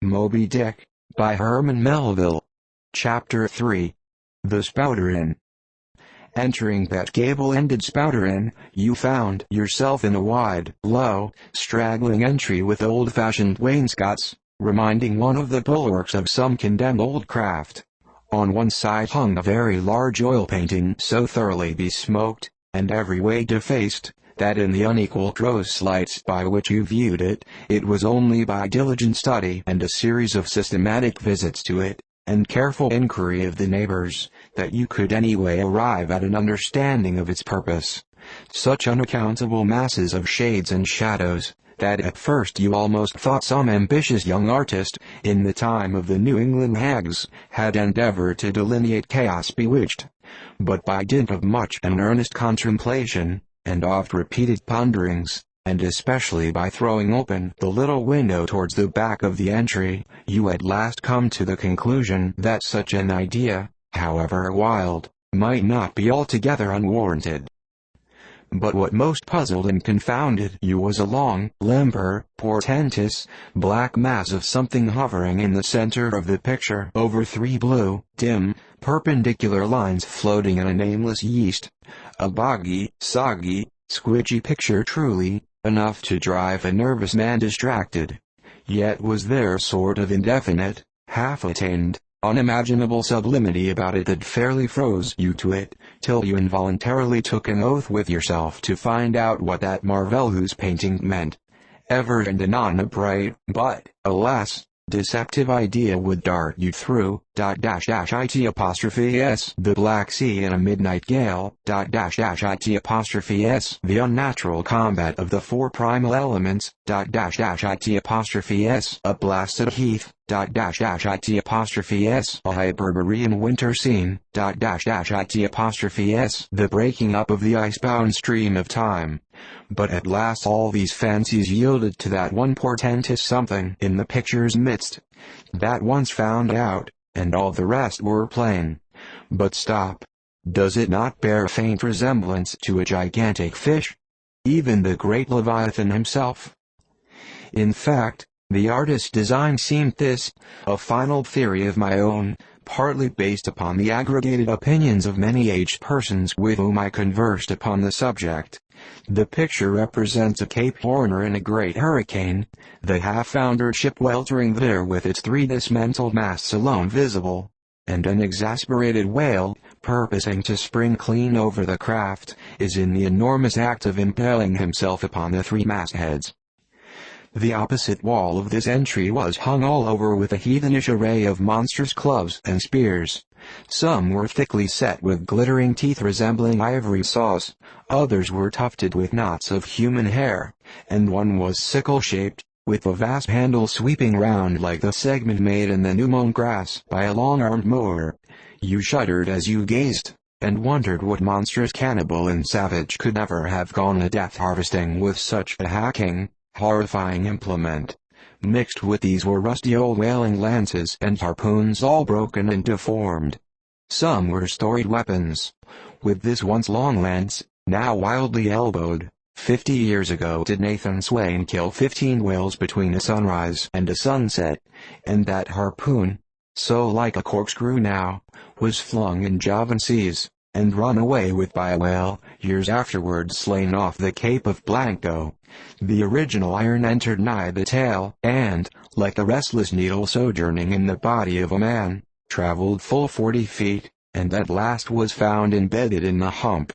Moby-Dick, by Herman Melville. Chapter 3. The Spouter-Inn. Entering that gable-ended Spouter-Inn, you found yourself in a wide, low, straggling entry with old-fashioned wainscots, reminding one of the bulwarks of some condemned old craft. On one side hung a very large oil painting so thoroughly besmoked, and every way defaced, that in the unequal crosslights by which you viewed it, it was only by diligent study and a series of systematic visits to it, and careful inquiry of the neighbors, that you could anyway arrive at an understanding of its purpose. Such unaccountable masses of shades and shadows, that at first you almost thought some ambitious young artist, in the time of the New England hags, had endeavored to delineate chaos bewitched. But by dint of much and earnest contemplation, and oft-repeated ponderings, and especially by throwing open the little window towards the back of the entry, you at last come to the conclusion that such an idea, however wild, might not be altogether unwarranted. But what most puzzled and confounded you was a long, limber, portentous, black mass of something hovering in the center of the picture over three blue, dim, perpendicular lines floating in a nameless yeast. A boggy, soggy, squidgy picture truly, enough to drive a nervous man distracted. Yet was there a sort of indefinite, half-attained, unimaginable sublimity about it that fairly froze you to it, till you involuntarily took an oath with yourself to find out what that marvellous painting meant. Ever and anon a bright, but, alas, deceptive idea would dart you through, it the Black Sea in a midnight gale, it the unnatural combat of the four primal elements, it a blasted heath, it a Hyperborean winter scene, it the breaking up of the icebound stream of time. But at last all these fancies yielded to that one portentous something in the picture's midst. That once found out, and all the rest were plain. But stop. Does it not bear a faint resemblance to a gigantic fish? Even the great Leviathan himself? In fact, the artist's design seemed this, a final theory of my own, partly based upon the aggregated opinions of many aged persons with whom I conversed upon the subject. The picture represents a Cape Horner in a great hurricane, the half-foundered ship weltering there with its three dismantled masts alone visible, and an exasperated whale, purposing to spring clean over the craft, is in the enormous act of impaling himself upon the three mastheads. The opposite wall of this entry was hung all over with a heathenish array of monstrous clubs and spears. Some were thickly set with glittering teeth resembling ivory saws, others were tufted with knots of human hair, and one was sickle-shaped, with a vast handle sweeping round like the segment made in the new-mown grass by a long-armed mower. You shuddered as you gazed, and wondered what monstrous cannibal and savage could ever have gone a death harvesting with such a hacking, horrifying implement. Mixed with these were rusty old whaling lances and harpoons all broken and deformed. Some were storied weapons. With this once long lance, now wildly elbowed, 50 years ago did Nathan Swain kill 15 whales between a sunrise and a sunset, and that harpoon, so like a corkscrew now, was flung in Javan seas, and run away with by a whale, years afterwards slain off the Cape of Blanco. The original iron entered nigh the tail, and, like the restless needle sojourning in the body of a man, traveled full 40 feet, and at last was found embedded in the hump.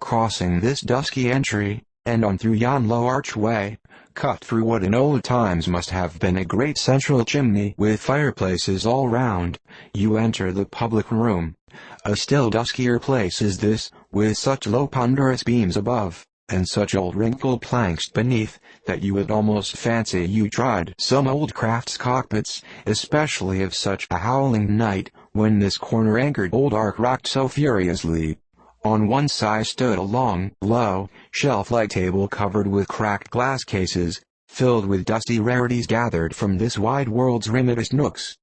Crossing this dusky entry, and on through yon low archway, cut through what in old times must have been a great central chimney with fireplaces all round, you enter the public room. A still duskier place is this, with such low ponderous beams above, and such old wrinkled planks beneath, that you would almost fancy you tried some old craft's cockpits, especially of such a howling night, when this corner-anchored old ark rocked so furiously. On one side stood a long, low, shelf-like table covered with cracked glass cases, filled with dusty rarities gathered from this wide world's remotest nooks.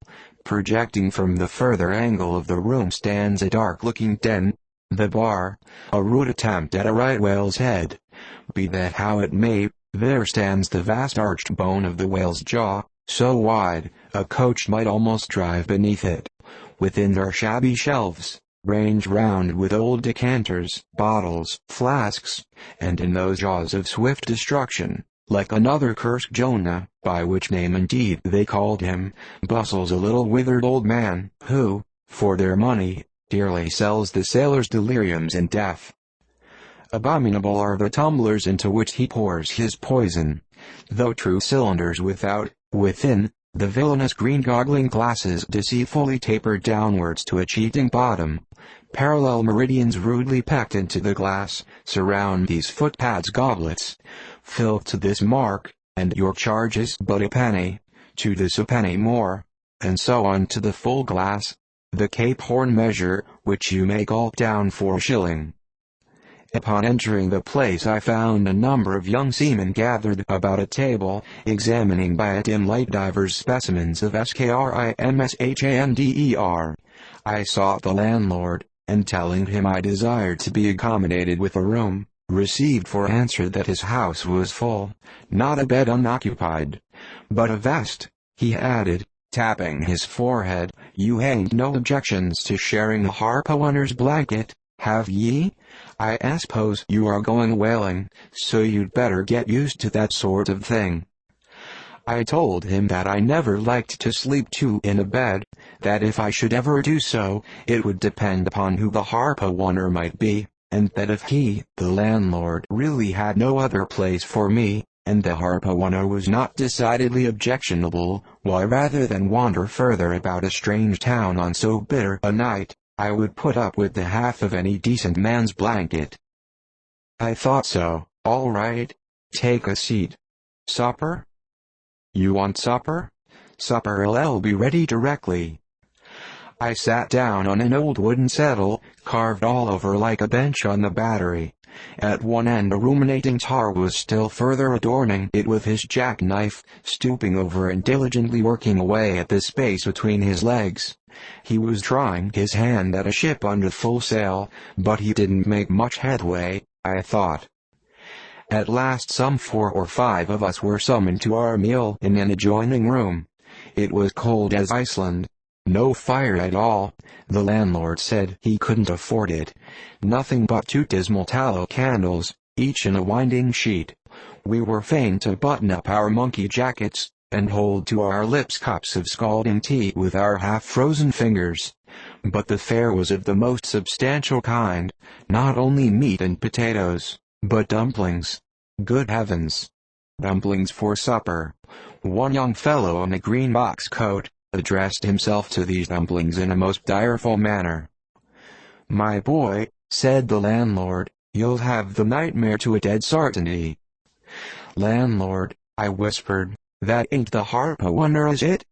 Projecting from the further angle of the room stands a dark-looking den, the bar, a rude attempt at a right whale's head. Be that how it may, there stands the vast arched bone of the whale's jaw, so wide, a coach might almost drive beneath it. Within their shabby shelves, ranged round with old decanters, bottles, flasks, and in those jaws of swift destruction, like another cursed Jonah, by which name indeed they called him, bustles a little withered old man, who, for their money, dearly sells the sailors' deliriums and death. Abominable are the tumblers into which he pours his poison, though true cylinders without, within, the villainous green goggling glasses deceitfully tapered downwards to a cheating bottom. Parallel meridians rudely pecked into the glass, surround these footpads goblets. Fill to this mark, and your charge is but a penny, to this a penny more, and so on to the full glass, the Cape Horn measure, which you may gulp down for a shilling. Upon entering the place I found a number of young seamen gathered about a table, examining by a dim light divers specimens of skrimshander. I sought the landlord, and telling him I desired to be accommodated with a room, received for answer that his house was full, not a bed unoccupied, but a vest. He added, tapping his forehead, "You hain't no objections to sharing a harpooner's blanket, have ye? I suppose you are going whaling, so you'd better get used to that sort of thing." I told him that I never liked to sleep two in a bed, that if I should ever do so, it would depend upon who the harpooner might be, and that if he, the landlord, really had no other place for me, and the harpooner was not decidedly objectionable, why rather than wander further about a strange town on so bitter a night, I would put up with the half of any decent man's blanket. I thought so. All right. Take a seat. Supper? You want supper? Supper'll be ready directly. I sat down on an old wooden settle, carved all over like a bench on the battery. At one end a ruminating tar was still further adorning it with his jackknife, stooping over and diligently working away at the space between his legs. He was trying his hand at a ship under full sail, but he didn't make much headway, I thought. At last some 4 or 5 of us were summoned to our meal in an adjoining room. It was cold as Iceland. No fire at all. The landlord said he couldn't afford it. Nothing but 2 dismal tallow candles, each in a winding sheet. We were fain to button up our monkey jackets, and hold to our lips cups of scalding tea with our half-frozen fingers. But the fare was of the most substantial kind, not only meat and potatoes, but dumplings. Good heavens! Dumplings for supper. One young fellow in a green box coat addressed himself to these dumplings in a most direful manner. "My boy," said the landlord, "you'll have the nightmare to a dead certainty." "Landlord," I whispered, "that ain't the harpooner, is it?"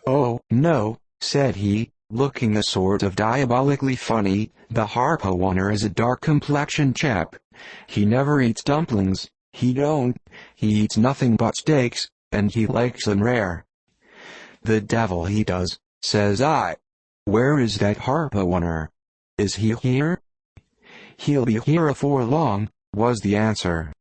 "Oh, no," said he, looking a sort of diabolically funny, "the harpooner is a dark-complexioned chap. He never eats dumplings, he don't. He eats nothing but steaks, and he likes 'em rare." "The devil he does," says I. "Where is that harpooner? Is he here?" "He'll be here afore long," was the answer.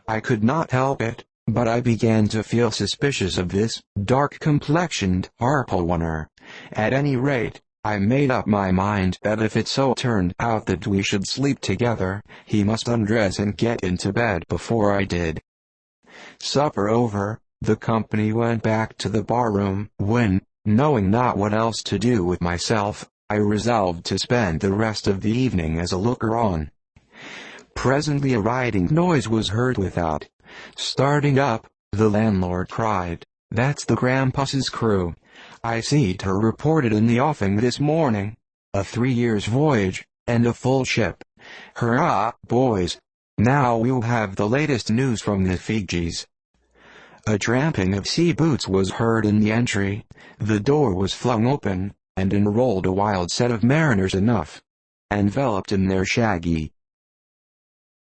I could not help it, but I began to feel suspicious of this dark-complexioned harpooner. At any rate, I made up my mind that if it so turned out that we should sleep together, he must undress and get into bed before I did. Supper over, the company went back to the bar-room, when, knowing not what else to do with myself, I resolved to spend the rest of the evening as a looker-on. Presently a riding noise was heard without. Starting up, the landlord cried, "That's the Grampus's crew. I see'd her reported in the offing this morning. A 3 years' voyage, and a full ship. Hurrah, boys! Now we'll have the latest news from the Fijis." A tramping of sea boots was heard in the entry, the door was flung open, and in rolled a wild set of mariners enough. Enveloped in their shaggy,